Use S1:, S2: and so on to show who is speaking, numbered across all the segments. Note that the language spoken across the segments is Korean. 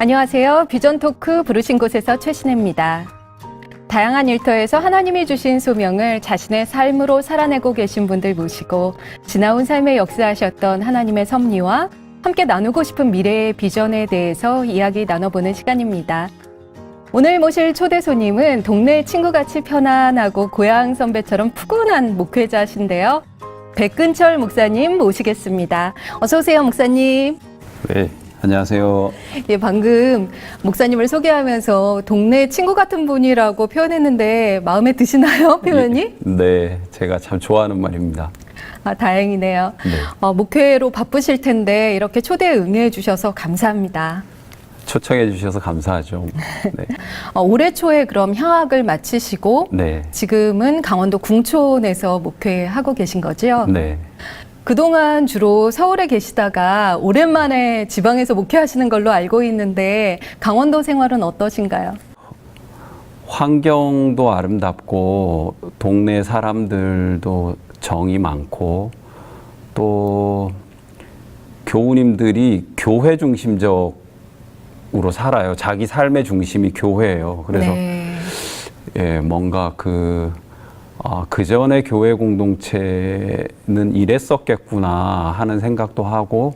S1: 안녕하세요. 비전 토크 부르신 곳에서 최신혜입니다. 다양한 일터에서 하나님이 주신 소명을 자신의 삶으로 살아내고 계신 분들 모시고 지나온 삶에 역사하셨던 하나님의 섭리와 함께 나누고 싶은 미래의 비전에 대해서 이야기 나눠보는 시간입니다. 오늘 모실 초대 손님은 동네 친구같이 편안하고 고향 선배처럼 푸근한 목회자신데요. 백근철 목사님 모시겠습니다. 어서 오세요, 목사님.
S2: 네, 안녕하세요.
S1: 예, 방금 목사님을 소개하면서 동네 친구 같은 분이라고 표현했는데 마음에 드시나요, 표현이?
S2: 네, 제가 참 좋아하는 말입니다.
S1: 아, 다행이네요.
S2: 네.
S1: 목회로 바쁘실 텐데 이렇게 초대에 응해 주셔서 감사합니다.
S2: 초청해 주셔서 감사하죠. 네.
S1: 올해 초에 그럼 향학을 마치시고
S2: 네.
S1: 지금은 강원도 궁촌에서 목회하고 계신 거죠?
S2: 네.
S1: 그동안 주로 서울에 계시다가 오랜만에 지방에서 목회하시는 걸로 알고 있는데 강원도 생활은 어떠신가요?
S2: 환경도 아름답고 동네 사람들도 정이 많고 또 교우님들이 교회 중심적으로 살아요. 자기 삶의 중심이 교회예요. 그래서
S1: 네.
S2: 예, 뭔가 그 전에 교회 공동체는 이랬었겠구나 하는 생각도 하고,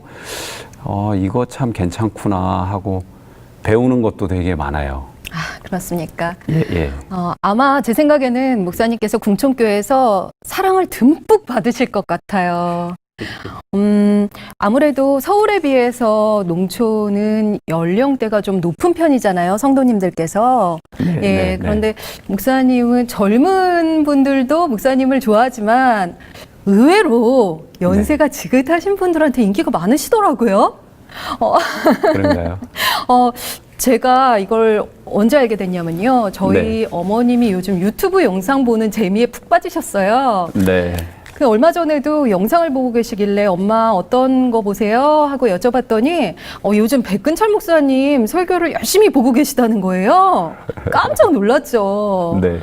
S2: 이거 참 괜찮구나 하고 배우는 것도 되게 많아요.
S1: 아, 그렇습니까?
S2: 예, 예.
S1: 아마 제 생각에는 목사님께서 궁촌교회에서 사랑을 듬뿍 받으실 것 같아요. 아무래도 서울에 비해서 농촌은 연령대가 좀 높은 편이잖아요, 성도님들께서.
S2: 네,
S1: 예,
S2: 네,
S1: 그런데 목사님은 젊은 분들도 목사님을 좋아하지만 의외로 연세가 지긋하신 분들한테 인기가 많으시더라고요.
S2: 그런가요?
S1: 제가 이걸 언제 알게 됐냐면요. 저희
S2: 네.
S1: 어머님이 요즘 유튜브 영상 보는 재미에 푹 빠지셨어요.
S2: 네.
S1: 얼마 전에도 영상을 보고 계시길래 엄마 어떤 거 보세요? 하고 여쭤봤더니 요즘 백근철 목사님 설교를 열심히 보고 계시다는 거예요. 깜짝 놀랐죠.
S2: 네.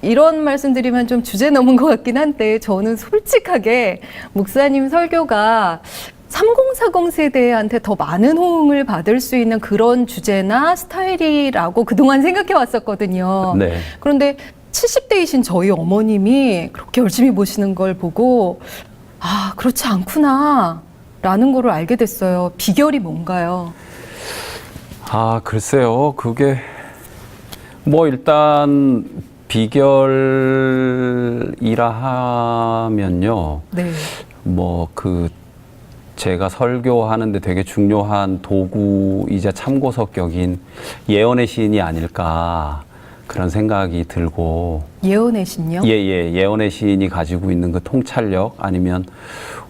S1: 이런 말씀 드리면 좀 주제 넘은 것 같긴 한데 저는 솔직하게 목사님 설교가 3040 세대한테 더 많은 호응을 받을 수 있는 그런 주제나 스타일이라고 그동안 생각해 왔었거든요.
S2: 네.
S1: 그런데 70대이신 저희 어머님이 그렇게 열심히 보시는 걸 보고 그렇지 않구나 라는 거를 알게 됐어요. 비결이 뭔가요?
S2: 글쎄요. 그게 뭐 일단 비결이라 하면요.
S1: 네.
S2: 제가 설교하는데 되게 중요한 도구이자 참고서격인 예언의 시인이 아닐까 그런 생각이 들고.
S1: 예언의 신요?
S2: 예언의 시인이 가지고 있는 그 통찰력, 아니면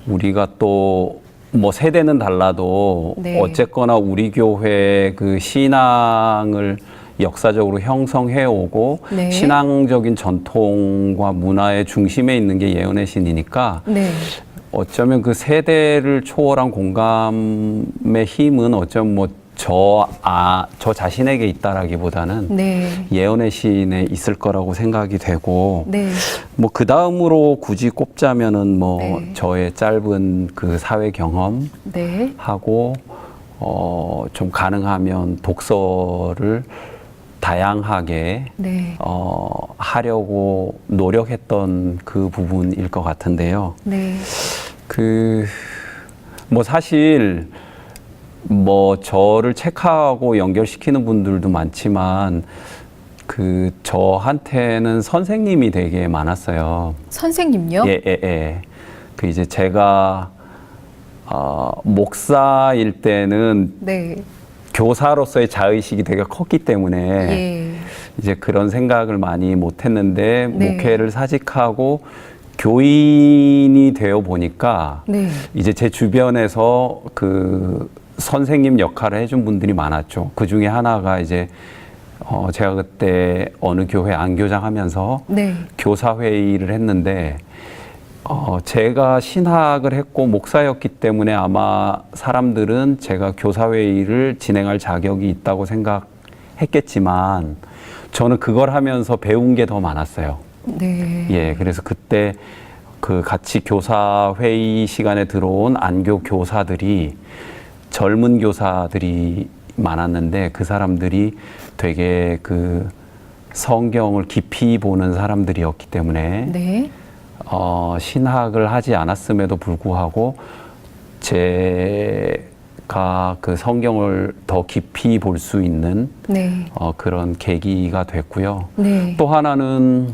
S2: 우리가 또 뭐 세대는 달라도
S1: 네.
S2: 어쨌거나 우리 교회 그 신앙을 역사적으로 형성해 오고
S1: 네.
S2: 신앙적인 전통과 문화의 중심에 있는 게 예언의 신이니까
S1: 네.
S2: 어쩌면 그 세대를 초월한 공감의 힘은 어쩌면 저 자신에게 있다라기보다는
S1: 네.
S2: 예언의 시인에 있을 거라고 생각이 되고,
S1: 네.
S2: 그 다음으로 굳이 꼽자면은
S1: 네.
S2: 저의 짧은 그 사회 경험하고,
S1: 네.
S2: 좀 가능하면 독서를 다양하게
S1: 네.
S2: 하려고 노력했던 그 부분일 것 같은데요.
S1: 네.
S2: 사실 저를 체크하고 연결시키는 분들도 많지만 저한테는 선생님이 되게 많았어요.
S1: 선생님요?
S2: 예. 이제 제가 목사일 때는
S1: 네.
S2: 교사로서의 자의식이 되게 컸기 때문에
S1: 예.
S2: 이제 그런 생각을 많이 못했는데,
S1: 네.
S2: 목회를 사직하고 교인이 되어 보니까
S1: 네.
S2: 이제 제 주변에서 그 선생님 역할을 해준 분들이 많았죠. 그 중에 하나가 이제 제가 그때 어느 교회 안교장 하면서
S1: 네.
S2: 교사회의를 했는데, 제가 신학을 했고 목사였기 때문에 아마 사람들은 제가 교사회의를 진행할 자격이 있다고 생각했겠지만, 저는 그걸 하면서 배운 게 더 많았어요.
S1: 네.
S2: 예, 그래서 그때 같이 교사회의 시간에 들어온 안교 교사들이 젊은 교사들이 많았는데 그 사람들이 되게 그 성경을 깊이 보는 사람들이었기 때문에
S1: 네.
S2: 신학을 하지 않았음에도 불구하고 제가 그 성경을 더 깊이 볼 수 있는
S1: 네.
S2: 그런 계기가 됐고요.
S1: 네.
S2: 또 하나는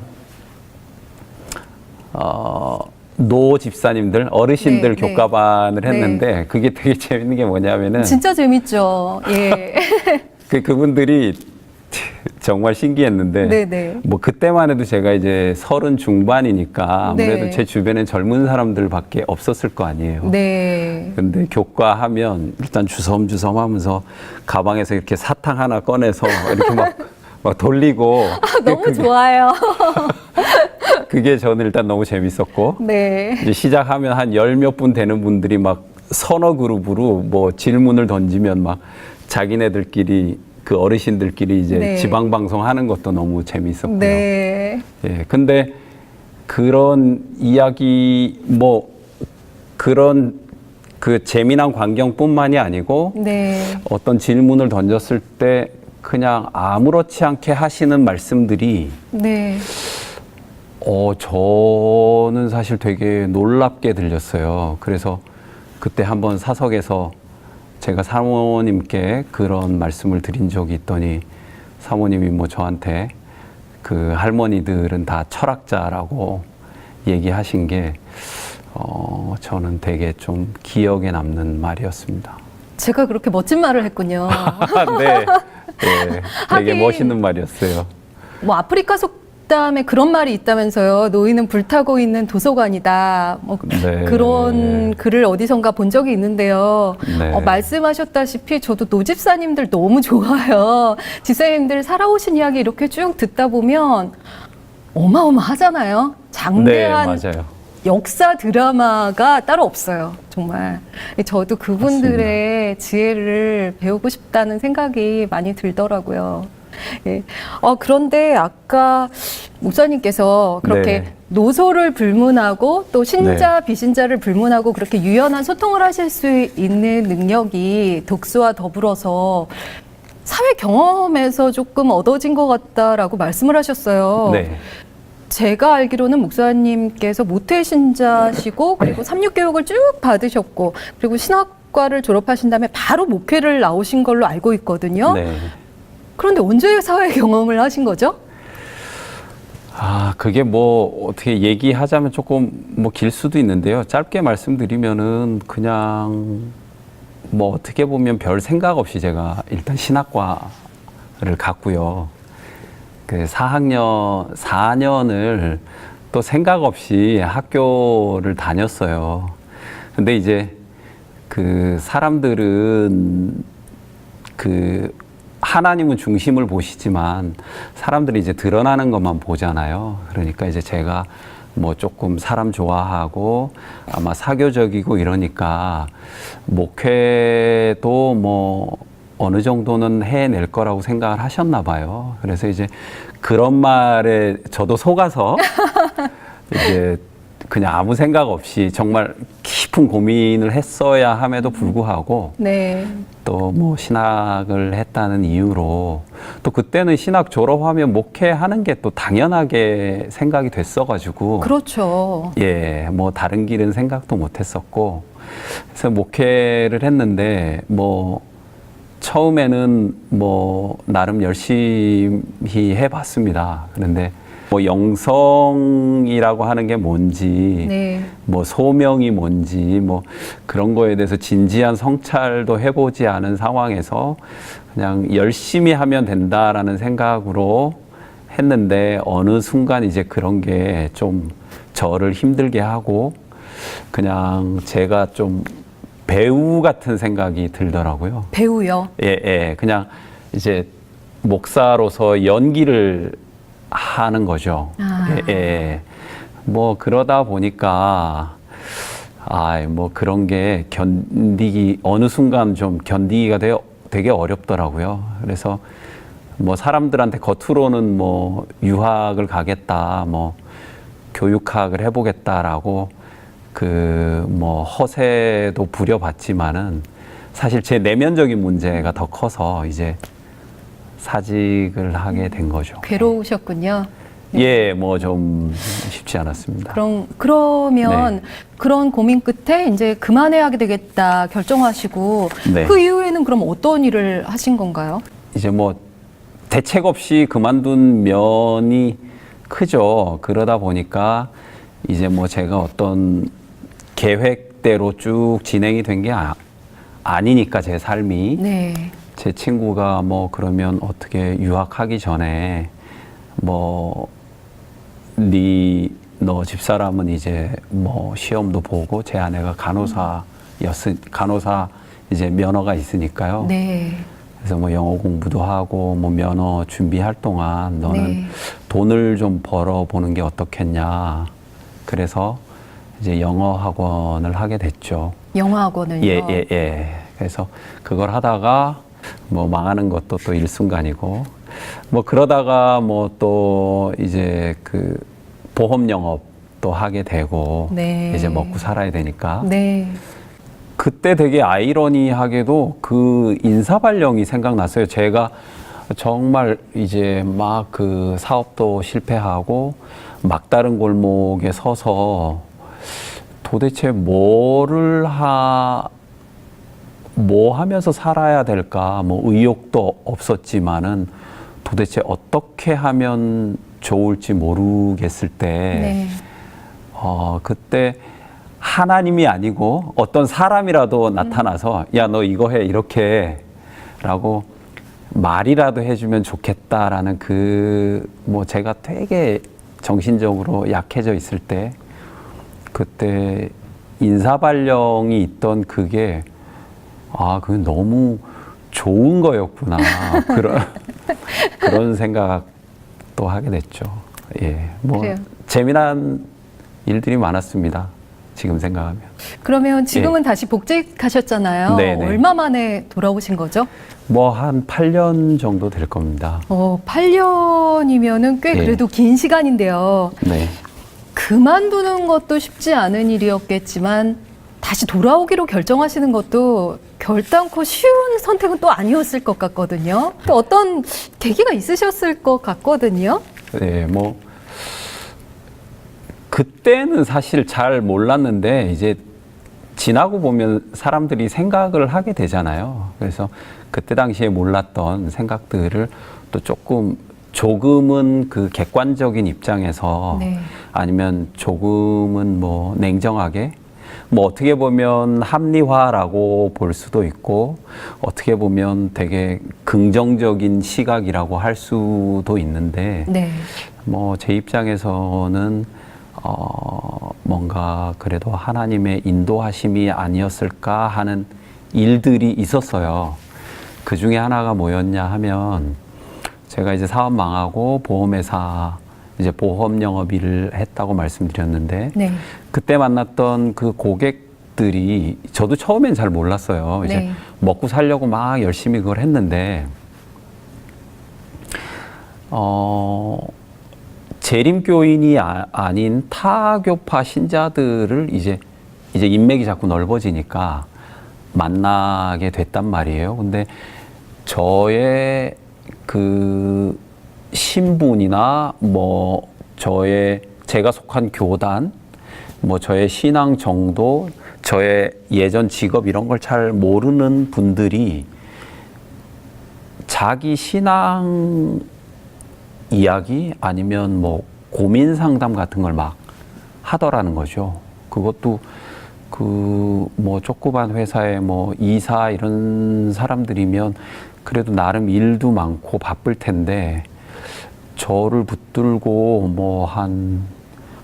S2: 노 집사님들, 어르신들
S1: 네, 네.
S2: 교과반을
S1: 네.
S2: 했는데 그게 되게 재밌는 게 뭐냐면은
S1: 진짜 재밌죠. 예.
S2: 그분들이 정말 신기했는데
S1: 네네.
S2: 뭐 그때만 해도 제가 이제 30 중반이니까 아무래도
S1: 네.
S2: 제 주변엔 젊은 사람들밖에 없었을 거 아니에요.
S1: 네.
S2: 근데 교과하면 일단 주섬주섬 하면서 가방에서 이렇게 사탕 하나 꺼내서 이렇게 막 돌리고
S1: 너무 좋아요.
S2: 그게 저는 일단 너무 재밌었고
S1: 네.
S2: 이제 시작하면 한 열 몇 분 되는 분들이 막 서너 그룹으로 뭐 질문을 던지면 막 자기네들끼리 그 어르신들끼리 이제
S1: 네.
S2: 지방 방송 하는 것도 너무 재밌었고요.
S1: 네.
S2: 예. 근데 그런 이야기 뭐 그런 그 재미난 광경뿐만이 아니고
S1: 네.
S2: 어떤 질문을 던졌을 때 그냥 아무렇지 않게 하시는 말씀들이
S1: 네.
S2: 저는 사실 되게 놀랍게 들렸어요. 그래서 그때 한번 사석에서 제가 사모님께 그런 말씀을 드린 적이 있더니 사모님이 뭐 저한테 그 할머니들은 다 철학자라고 얘기하신 게 저는 되게 좀 기억에 남는 말이었습니다.
S1: 제가 그렇게 멋진 말을 했군요.
S2: 네, 네, 되게
S1: 하긴-
S2: 멋있는 말이었어요.
S1: 뭐 아프리카 속담에 그런 말이 있다면서요. 노인은 불타고 있는 도서관이다. 뭐
S2: 네.
S1: 그런 글을 어디선가 본 적이 있는데요.
S2: 네.
S1: 말씀하셨다시피 저도 노집사님들 너무 좋아요. 집사님들 살아오신 이야기 이렇게 쭉 듣다 보면 어마어마하잖아요. 장대한
S2: 네, 맞아요.
S1: 역사 드라마가 따로 없어요. 정말. 저도 그분들의 지혜를 배우고 싶다는 생각이 많이 들더라고요. 예. 그런데 아까 목사님께서 그렇게
S2: 네.
S1: 노소를 불문하고 또 신자,
S2: 네.
S1: 비신자를 불문하고 그렇게 유연한 소통을 하실 수 있는 능력이 독서와 더불어서 사회 경험에서 조금 얻어진 것 같다라고 말씀을 하셨어요.
S2: 네.
S1: 제가 알기로는 목사님께서 모태 신자시고 그리고 3,6교육을 쭉 받으셨고 그리고 신학과를 졸업하신 다음에 바로 목회를 나오신 걸로 알고 있거든요.
S2: 네.
S1: 그런데 언제 사회 경험을 하신 거죠?
S2: 그게 뭐 어떻게 얘기하자면 조금 뭐 길 수도 있는데요. 짧게 말씀드리면은 그냥 뭐 어떻게 보면 별 생각 없이 제가 일단 신학과를 갔고요. 그 4년을 또 생각 없이 학교를 다녔어요. 근데 이제 그 사람들은 그 하나님은 중심을 보시지만 사람들이 이제 드러나는 것만 보잖아요. 그러니까 이제 제가 뭐 조금 사람 좋아하고 아마 사교적이고 이러니까 목회도 뭐 어느 정도는 해낼 거라고 생각을 하셨나 봐요. 그래서 이제 그런 말에 저도 속아서 이제 그냥 아무 생각 없이 정말 깊은 고민을 했어야 함에도 불구하고
S1: 네.
S2: 또 뭐 신학을 했다는 이유로 또 그때는 신학 졸업하면 목회하는 게 또 당연하게 생각이 됐어가지고
S1: 그렇죠.
S2: 예, 뭐 다른 길은 생각도 못했었고 그래서 목회를 했는데 뭐 처음에는 뭐 나름 열심히 해봤습니다. 그런데 뭐 영성이라고 하는 게 뭔지,
S1: 네.
S2: 뭐 소명이 뭔지, 뭐 그런 거에 대해서 진지한 성찰도 해보지 않은 상황에서 그냥 열심히 하면 된다라는 생각으로 했는데 어느 순간 이제 그런 게 좀 저를 힘들게 하고 그냥 제가 좀 배우 같은 생각이 들더라고요.
S1: 배우요.
S2: 예. 그냥 이제 목사로서 연기를 하는 거죠. 예. 뭐 그러다 보니까 뭐 그런 게 어느 순간 좀 견디기가 되게 어렵더라고요. 그래서 뭐 사람들한테 겉으로는 뭐 유학을 가겠다, 뭐 교육학을 해보겠다라고 그 뭐 허세도 부려봤지만은 사실 제 내면적인 문제가 더 커서 이제 사직을 하게 된 거죠.
S1: 괴로우셨군요.
S2: 예, 뭐 좀 쉽지 않았습니다.
S1: 그러면
S2: 네.
S1: 그런 고민 끝에 이제 그만해야 하게 되겠다 결정하시고
S2: 네.
S1: 그 이후에는 그럼 어떤 일을 하신 건가요?
S2: 이제 뭐 대책 없이 그만둔 면이 크죠. 그러다 보니까 이제 뭐 제가 어떤 계획대로 쭉 진행이 된 게 아니니까 제 삶이
S1: 네.
S2: 제 친구가 뭐 그러면 어떻게 유학하기 전에 뭐 너 집사람은 이제 뭐 시험도 보고 제 아내가 간호사 이제 면허가 있으니까요.
S1: 네.
S2: 그래서 뭐 영어 공부도 하고 뭐 면허 준비할 동안 너는
S1: 네.
S2: 돈을 좀 벌어 보는 게 어떻겠냐. 그래서 이제 영어 학원을 하게 됐죠.
S1: 영어학원을요.
S2: 예. 그래서 그걸 하다가 뭐 망하는 것도 또 일순간이고 뭐 그러다가 뭐 또 이제 그 보험 영업도 하게 되고
S1: 네.
S2: 이제 먹고 살아야 되니까
S1: 네.
S2: 그때 되게 아이러니하게도 그 인사발령이 생각났어요. 제가 정말 이제 막 그 사업도 실패하고 막다른 골목에 서서 도대체 뭐 하면서 살아야 될까? 뭐 의욕도 없었지만은 도대체 어떻게 하면 좋을지 모르겠을 때,
S1: 네.
S2: 그때 하나님이 아니고 어떤 사람이라도 나타나서 야, 너 이거 해, 이렇게 라고 말이라도 해주면 좋겠다라는 뭐 제가 되게 정신적으로 약해져 있을 때 그때 인사발령이 있던 그게 그게 너무 좋은 거였구나. 그런 생각도 하게 됐죠. 예. 뭐
S1: 그래요.
S2: 재미난 일들이 많았습니다. 지금 생각하면.
S1: 그러면 지금은 다시 복직하셨잖아요.
S2: 네네.
S1: 얼마 만에 돌아오신 거죠?
S2: 뭐 한 8년 정도 될 겁니다.
S1: 8년이면은 꽤
S2: 예.
S1: 그래도 긴 시간인데요.
S2: 네.
S1: 그만두는 것도 쉽지 않은 일이었겠지만 다시 돌아오기로 결정하시는 것도 결단코 쉬운 선택은 또 아니었을 것 같거든요. 또 어떤 계기가 있으셨을 것 같거든요.
S2: 네, 뭐 그때는 사실 잘 몰랐는데 이제 지나고 보면 사람들이 생각을 하게 되잖아요. 그래서 그때 당시에 몰랐던 생각들을 또 조금은 그 객관적인 입장에서
S1: 네.
S2: 아니면 조금은 뭐 냉정하게 뭐 어떻게 보면 합리화라고 볼 수도 있고 어떻게 보면 되게 긍정적인 시각이라고 할 수도 있는데
S1: 네.
S2: 뭐 제 입장에서는 뭔가 그래도 하나님의 인도하심이 아니었을까 하는 일들이 있었어요. 그 중에 하나가 뭐였냐 하면 제가 이제 사업 망하고 보험회사 이제 보험 영업 일을 했다고 말씀드렸는데
S1: 네.
S2: 그때 만났던 그 고객들이 저도 처음엔 잘 몰랐어요. 이제
S1: 네.
S2: 먹고 살려고 막 열심히 그걸 했는데 재림교인이 아닌 타교파 신자들을 이제 인맥이 자꾸 넓어지니까 만나게 됐단 말이에요. 근데 저의 그 신분이나 뭐 제가 속한 교단, 뭐 저의 신앙 정도, 저의 예전 직업 이런 걸 잘 모르는 분들이 자기 신앙 이야기 아니면 뭐 고민 상담 같은 걸 막 하더라는 거죠. 그것도 뭐 조그만 회사에 뭐 이사 이런 사람들이면 그래도 나름 일도 많고 바쁠 텐데 저를 붙들고 뭐 한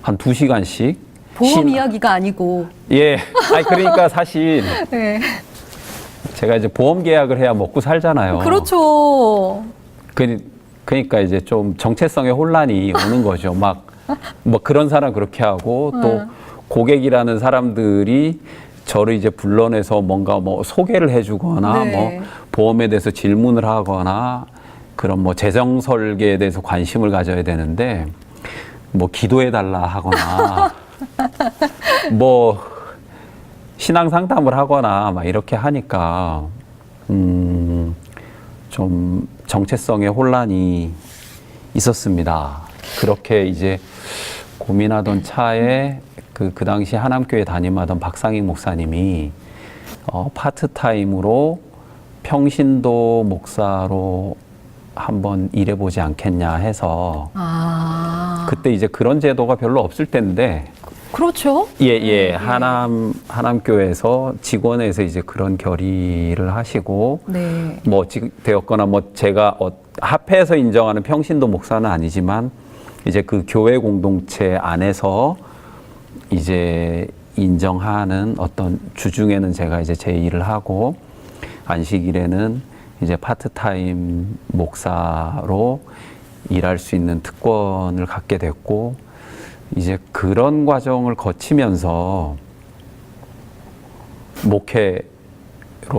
S2: 2시간씩
S1: 보험 이야기가 아니고.
S2: 예. 아니 그러니까 사실
S1: 네.
S2: 제가 이제 보험 계약을 해야 먹고 살잖아요.
S1: 그렇죠.
S2: 그러니까 이제 좀 정체성의 혼란이 오는 거죠. 막 뭐 그런 사람 그렇게 하고 또 고객이라는 사람들이 저를 이제 불러내서 뭔가 뭐 소개를 해주거나
S1: 네.
S2: 뭐 보험에 대해서 질문을 하거나 그런 뭐 재정 설계에 대해서 관심을 가져야 되는데 뭐 기도해 달라 하거나 뭐 신앙 상담을 하거나 막 이렇게 하니까 좀 정체성의 혼란이 있었습니다. 그렇게 이제 고민하던 차에 그 당시 하남교회 담임하던 박상익 목사님이 파트타임으로 평신도 목사로 한번 일해보지 않겠냐 해서 그때 이제 그런 제도가 별로 없을 때인데
S1: 그렇죠.
S2: 예, 하남교회에서 직원에서 이제 그런 결의를 하시고
S1: 네.
S2: 뭐 되었거나 뭐 제가 합해서 인정하는 평신도 목사는 아니지만 이제 그 교회 공동체 안에서 이제 인정하는 어떤 주중에는 제가 이제 제 일을 하고 안식일에는 이제 파트타임 목사로 일할 수 있는 특권을 갖게 됐고 이제 그런 과정을 거치면서 목회로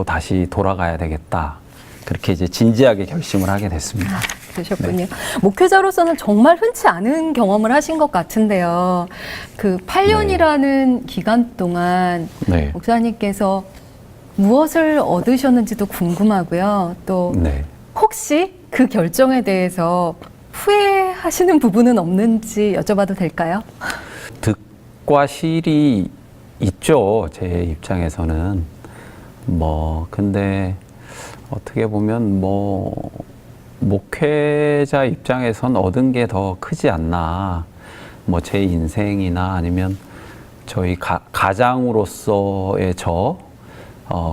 S2: 다시 돌아가야 되겠다. 그렇게 이제 진지하게 결심을 하게 됐습니다.
S1: 그러셨군요. 목회자로서는 정말 흔치 않은 경험을 하신 것 같은데요. 그 8년이라는 기간 동안
S2: 네.
S1: 목사님께서 무엇을 얻으셨는지도 궁금하고요. 또
S2: 네.
S1: 혹시 그 결정에 대해서 후회하시는 부분은 없는지 여쭤봐도 될까요?
S2: 득과 실이 있죠. 제 입장에서는. 근데 어떻게 보면 목회자 입장에선 얻은 게 더 크지 않나. 제 인생이나 아니면 저희 가장으로서의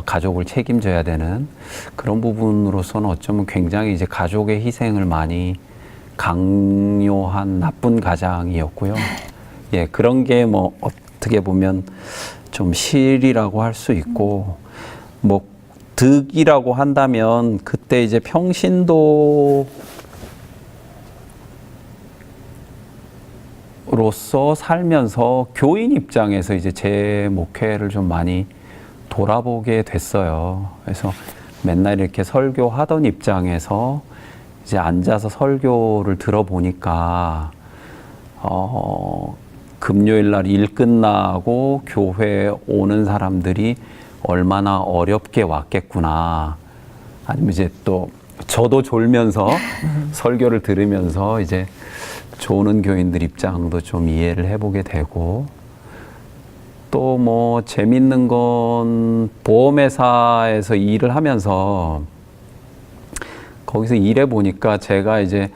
S2: 가족을 책임져야 되는 그런 부분으로서는 어쩌면 굉장히 이제 가족의 희생을 많이 강요한 나쁜 가장이었고요. 예, 그런 게 어떻게 보면 좀 실이라고 할 수 있고, 득이라고 한다면 그때 이제 평신도로서 살면서 교인 입장에서 이제 제 목회를 좀 많이 돌아보게 됐어요. 그래서 맨날 이렇게 설교하던 입장에서 이제 앉아서 설교를 들어보니까 금요일 날 일 끝나고 교회 오는 사람들이 얼마나 어렵게 왔겠구나. 아니면 이제 또 저도 졸면서 설교를 들으면서 이제 조는 교인들 입장도 좀 이해를 해보게 되고, 또 재밌는 건 보험회사에서 일을 하면서 거기서 일해 보니까 제가 이제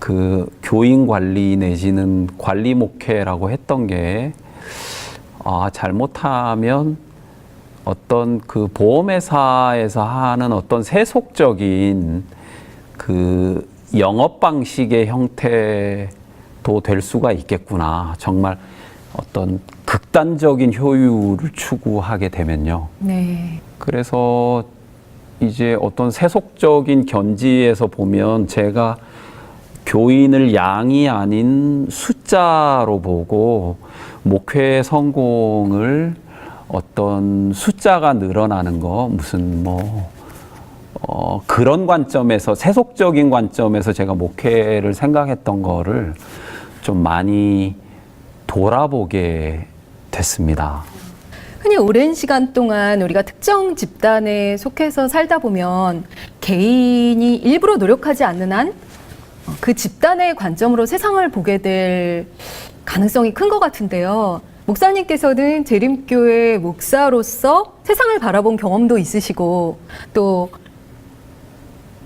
S2: 그 교인 관리 내지는 관리 목회라고 했던 게 잘못하면 어떤 그 보험회사에서 하는 어떤 세속적인 그 영업 방식의 형태도 될 수가 있겠구나. 정말 어떤 극단적인 효율을 추구하게 되면요.
S1: 네.
S2: 그래서 이제 어떤 세속적인 견지에서 보면 제가 교인을 양이 아닌 숫자로 보고 목회 성공을 어떤 숫자가 늘어나는 거 무슨 그런 관점에서 세속적인 관점에서 제가 목회를 생각했던 거를 좀 많이 돌아보게 됐습니다.
S1: 흔히 오랜 시간 동안 우리가 특정 집단에 속해서 살다 보면 개인이 일부러 노력하지 않는 한 그 집단의 관점으로 세상을 보게 될 가능성이 큰 것 같은데요. 목사님께서는 재림교회 목사로서 세상을 바라본 경험도 있으시고 또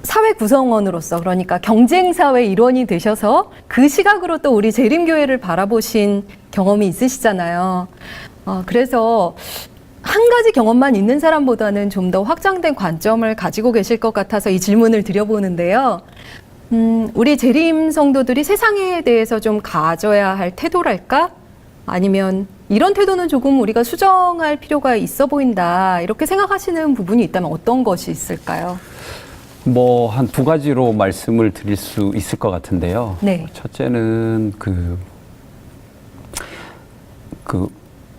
S1: 사회 구성원으로서, 그러니까 경쟁사회 일원이 되셔서 그 시각으로 또 우리 재림교회를 바라보신 경험이 있으시잖아요. 그래서 한 가지 경험만 있는 사람보다는 좀 더 확장된 관점을 가지고 계실 것 같아서 이 질문을 드려보는데요. 우리 재림 성도들이 세상에 대해서 좀 가져야 할 태도랄까? 아니면 이런 태도는 조금 우리가 수정할 필요가 있어 보인다, 이렇게 생각하시는 부분이 있다면 어떤 것이 있을까요?
S2: 한 두 가지로 말씀을 드릴 수 있을 것 같은데요.
S1: 네.
S2: 첫째는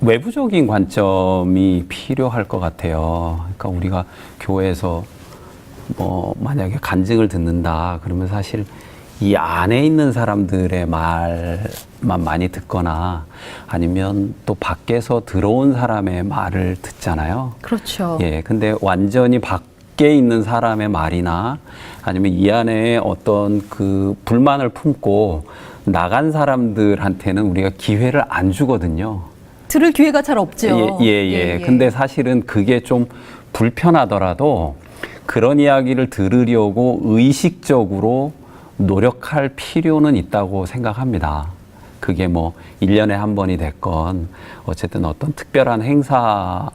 S2: 외부적인 관점이 필요할 것 같아요. 그러니까 우리가 교회에서 만약에 간증을 듣는다 그러면 사실 이 안에 있는 사람들의 말만 많이 듣거나 아니면 또 밖에서 들어온 사람의 말을 듣잖아요.
S1: 그렇죠.
S2: 예, 근데 완전히 밖에 있는 사람의 말이나 아니면 이 안에 어떤 그 불만을 품고 나간 사람들한테는 우리가 기회를 안 주거든요.
S1: 들을 기회가 잘 없죠.
S2: 예. 근데 사실은 그게 좀 불편하더라도 그런 이야기를 들으려고 의식적으로 노력할 필요는 있다고 생각합니다. 그게 뭐 1년에 한 번이 됐건 어쨌든 어떤 특별한 행사가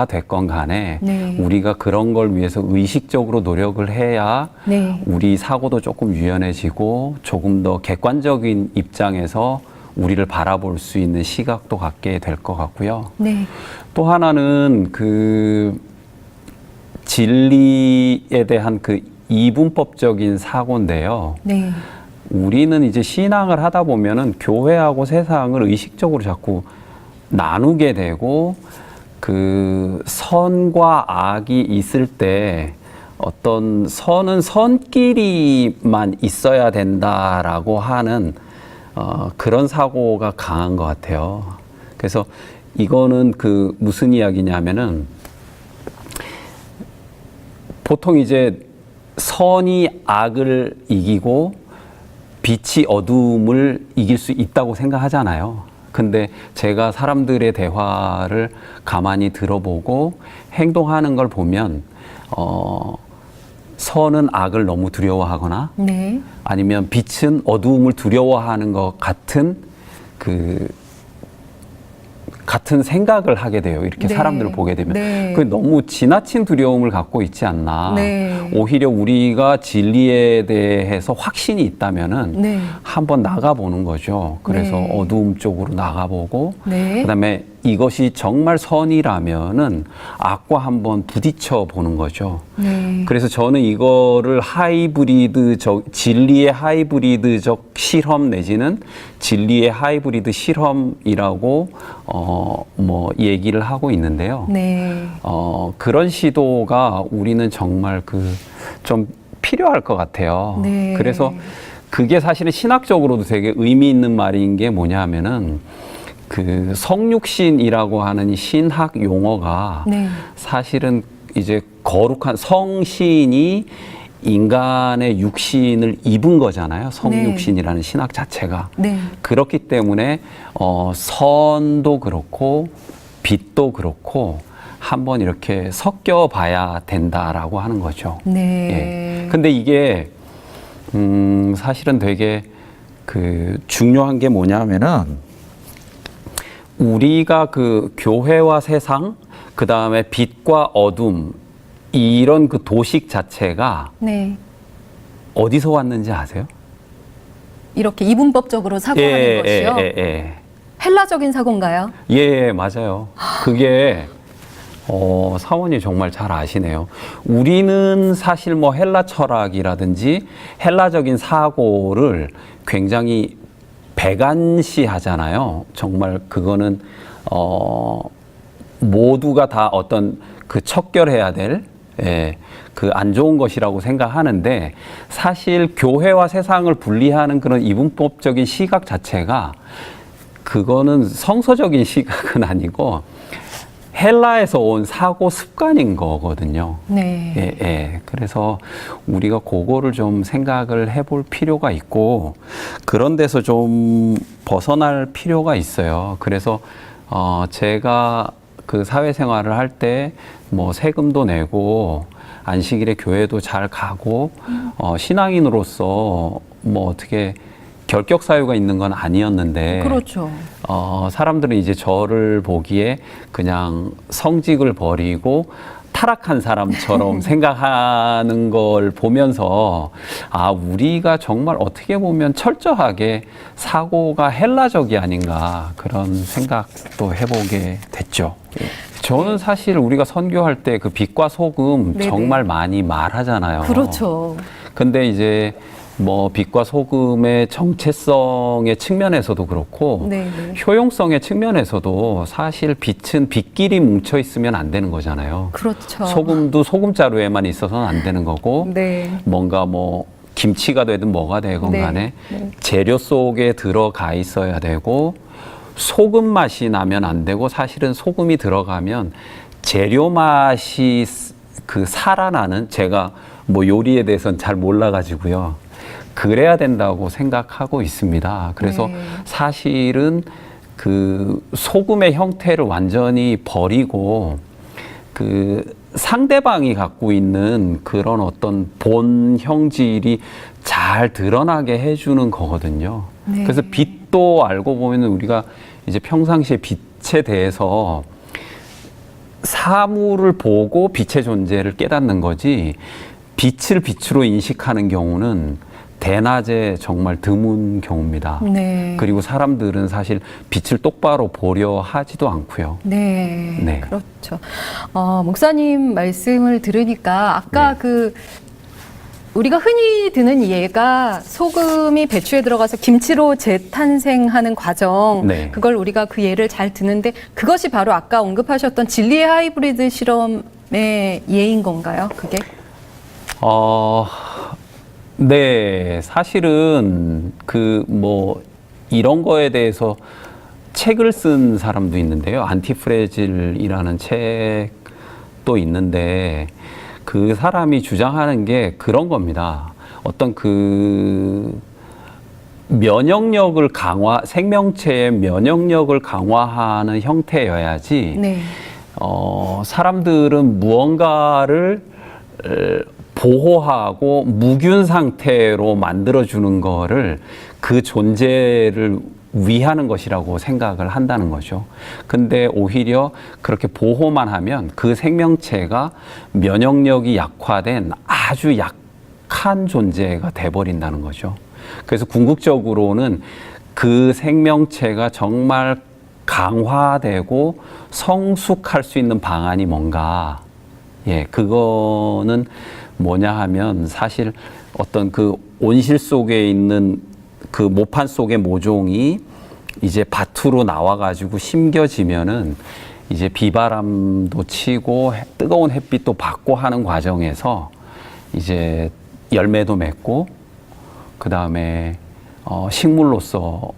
S2: 됐건 간에
S1: 네.
S2: 우리가 그런 걸 위해서 의식적으로 노력을 해야
S1: 네.
S2: 우리 사고도 조금 유연해지고 조금 더 객관적인 입장에서 우리를 바라볼 수 있는 시각도 갖게 될 것 같고요.
S1: 네.
S2: 또 하나는 그 진리에 대한 그 이분법적인 사고인데요.
S1: 네.
S2: 우리는 이제 신앙을 하다 보면은 교회하고 세상을 의식적으로 자꾸 나누게 되고 그 선과 악이 있을 때 어떤 선은 선끼리만 있어야 된다라고 하는 그런 사고가 강한 것 같아요. 그래서 이거는 그 무슨 이야기냐면은 보통 이제 선이 악을 이기고 빛이 어둠을 이길 수 있다고 생각하잖아요. 근데 제가 사람들의 대화를 가만히 들어보고 행동하는 걸 보면 선은 악을 너무 두려워하거나
S1: 네.
S2: 아니면 빛은 어두움을 두려워하는 것 같은 같은 생각을 하게 돼요. 이렇게
S1: 네.
S2: 사람들을 보게 되면.
S1: 네.
S2: 그 너무 지나친 두려움을 갖고 있지 않나.
S1: 네.
S2: 오히려 우리가 진리에 대해서 확신이 있다면은
S1: 네.
S2: 한번 나가보는 거죠. 그래서
S1: 네.
S2: 어두움 쪽으로 나가보고
S1: 네.
S2: 그다음에 이것이 정말 선이라면은 악과 한번 부딪혀 보는 거죠.
S1: 네.
S2: 그래서 저는 이거를 진리의 하이브리드적 실험 내지는 진리의 하이브리드 실험이라고 뭐 얘기를 하고 있는데요.
S1: 네.
S2: 그런 시도가 우리는 정말 좀 필요할 것 같아요.
S1: 네.
S2: 그래서 그게 사실은 신학적으로도 되게 의미 있는 말인 게 뭐냐면은 그 성육신이라고 하는 이 신학 용어가
S1: 네.
S2: 사실은 이제 거룩한 성신이 인간의 육신을 입은 거잖아요. 성육신이라는 신학 자체가.
S1: 네.
S2: 그렇기 때문에 선도 그렇고 빛도 그렇고 한번 이렇게 섞여 봐야 된다라고 하는 거죠.
S1: 네.
S2: 예. 근데 이게 사실은 되게 중요한 게 뭐냐면은 우리가 그 교회와 세상, 그 다음에 빛과 어둠, 이런 그 도식 자체가
S1: 네.
S2: 어디서 왔는지 아세요?
S1: 이렇게 이분법적으로 사고하는 것이요? 헬라적인 사고인가요?
S2: 예, 맞아요. 그게, 사원이 정말 잘 아시네요. 우리는 사실 뭐 헬라 철학이라든지 헬라적인 사고를 굉장히 배관시하잖아요. 정말 그거는 모두가 다 어떤 척결해야 될 그 안 좋은 것이라고 생각하는데 사실 교회와 세상을 분리하는 그런 이분법적인 시각 자체가 그거는 성서적인 시각은 아니고 헬라에서 온 사고 습관인 거거든요.
S1: 네.
S2: 그래서 우리가 그거를 좀 생각을 해볼 필요가 있고 그런 데서 좀 벗어날 필요가 있어요. 그래서 제가 그 사회생활을 할 때 뭐 세금도 내고 안식일에 교회도 잘 가고 신앙인으로서 뭐 어떻게 결격 사유가 있는 건 아니었는데
S1: 그렇죠.
S2: 사람들은 이제 저를 보기에 그냥 성직을 버리고 타락한 사람처럼 생각하는 걸 보면서 우리가 정말 어떻게 보면 철저하게 사고가 헬라적이 아닌가 그런 생각도 해보게 됐죠. 저는 사실 우리가 선교할 때 그 빛과 소금
S1: 네네.
S2: 정말 많이 말하잖아요.
S1: 그렇죠.
S2: 근데 이제 뭐 빛과 소금의 정체성의 측면에서도 그렇고
S1: 네네.
S2: 효용성의 측면에서도 사실 빛은 빛끼리 뭉쳐 있으면 안 되는 거잖아요.
S1: 그렇죠.
S2: 소금도 소금자루에만 있어서는 안 되는 거고
S1: 네.
S2: 뭔가 뭐 김치가 되든 뭐가 되건
S1: 네.
S2: 간에
S1: 네.
S2: 재료 속에 들어가 있어야 되고 소금 맛이 나면 안 되고 사실은 소금이 들어가면 재료 맛이 그 살아나는 제가 뭐 요리에 대해서는 잘 몰라가지고요. 그래야 된다고 생각하고 있습니다. 그래서
S1: 네.
S2: 사실은 그 소금의 형태를 완전히 버리고 그 상대방이 갖고 있는 그런 어떤 본 형질이 잘 드러나게 해주는 거거든요.
S1: 네.
S2: 그래서 빛도 알고 보면 우리가 이제 평상시에 빛에 대해서 사물을 보고 빛의 존재를 깨닫는 거지 빛을 빛으로 인식하는 경우는 대낮에 정말 드문 경우입니다.
S1: 네.
S2: 그리고 사람들은 사실 빛을 똑바로 보려 하지도 않고요.
S1: 네,
S2: 네.
S1: 그렇죠. 목사님 말씀을 들으니까 아까
S2: 네.
S1: 그 우리가 흔히 드는 예가 소금이 배추에 들어가서 김치로 재탄생하는 과정,
S2: 네.
S1: 그걸 우리가 그 예를 잘 드는데 그것이 바로 아까 언급하셨던 진리의 하이브리드 실험의 예인 건가요? 그게?
S2: 네, 사실은 그 뭐 이런 거에 대해서 책을 쓴 사람도 있는데요. 안티프레질이라는 책도 있는데 그 사람이 주장하는 게 그런 겁니다. 어떤 그 면역력을 생명체의 면역력을 강화하는 형태여야지
S1: 네.
S2: 사람들은 무언가를 보호하고 무균 상태로 만들어주는 거를 그 존재를 위하는 것이라고 생각을 한다는 거죠. 근데 오히려 그렇게 보호만 하면 그 생명체가 면역력이 약화된 아주 약한 존재가 돼버린다는 거죠. 그래서 궁극적으로는 그 생명체가 정말 강화되고 성숙할 수 있는 방안이 뭔가, 예, 그거는 뭐냐 하면 사실 어떤 그 온실 속에 있는 그 모판 속의 모종이 이제 밭으로 나와가지고 심겨지면은 이제 비바람도 치고 뜨거운 햇빛도 받고 하는 과정에서 이제 열매도 맺고 그 다음에 식물로서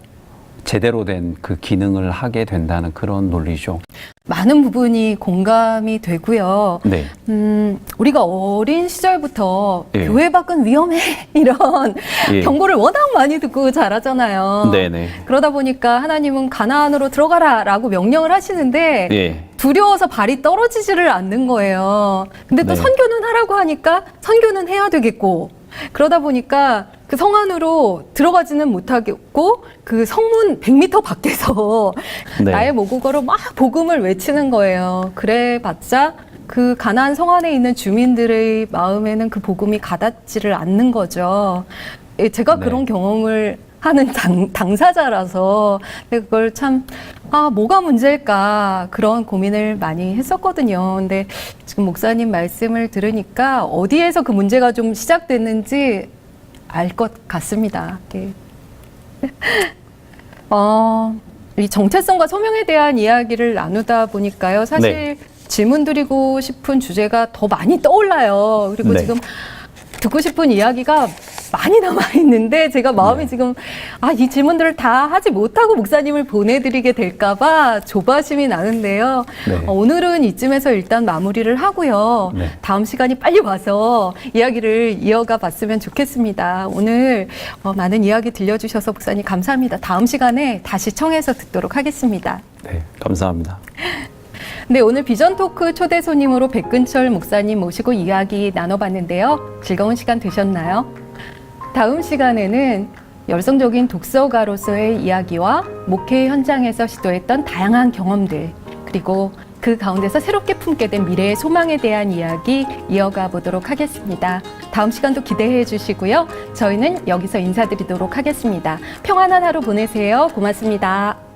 S2: 제대로 된 그 기능을 하게 된다는 그런 논리죠.
S1: 많은 부분이 공감이 되고요.
S2: 네.
S1: 우리가 어린 시절부터
S2: 예.
S1: 교회 밖은 위험해 이런
S2: 예.
S1: 경고를 워낙 많이 듣고 자라잖아요.
S2: 네네.
S1: 그러다 보니까 하나님은 가나안으로 들어가라라고 명령을 하시는데
S2: 예.
S1: 두려워서 발이 떨어지지를 않는 거예요. 근데 또
S2: 네.
S1: 선교는 하라고 하니까 선교는 해야 되겠고 그러다 보니까 그 성 안으로 들어가지는 못하겠고 그 성문 100m 밖에서
S2: 네.
S1: 나의 모국어로 막 복음을 외치는 거예요. 그래봤자 그 가나안 성 안에 있는 주민들의 마음에는 그 복음이 가닿지를 않는 거죠. 제가
S2: 네.
S1: 그런 경험을 하는 당사자라서 그걸 참 뭐가 문제일까 그런 고민을 많이 했었거든요. 근데 지금 목사님 말씀을 들으니까 어디에서 그 문제가 좀 시작됐는지 알 것 같습니다. 네. 이 정체성과 소명에 대한 이야기를 나누다 보니까요. 사실 질문 드리고 싶은 주제가 더 많이 떠올라요. 그리고
S2: 네.
S1: 지금 듣고 싶은 이야기가 많이 남아있는데 제가 마음이 지금 이 질문들을 다 하지 못하고 목사님을 보내드리게 될까봐 조바심이 나는데요.
S2: 네.
S1: 오늘은 이쯤에서 일단 마무리를 하고요.
S2: 네.
S1: 다음 시간이 빨리 와서 이야기를 이어가 봤으면 좋겠습니다. 오늘 많은 이야기 들려주셔서 목사님 감사합니다. 다음 시간에 다시 청해서 듣도록 하겠습니다.
S2: 네, 감사합니다.
S1: 네, 오늘 비전 토크 초대 손님으로 백근철 목사님 모시고 이야기 나눠봤는데요. 즐거운 시간 되셨나요? 다음 시간에는 열성적인 독서가로서의 이야기와 목회 현장에서 시도했던 다양한 경험들, 그리고 그 가운데서 새롭게 품게 된 미래의 소망에 대한 이야기 이어가 보도록 하겠습니다. 다음 시간도 기대해 주시고요. 저희는 여기서 인사드리도록 하겠습니다. 평안한 하루 보내세요. 고맙습니다.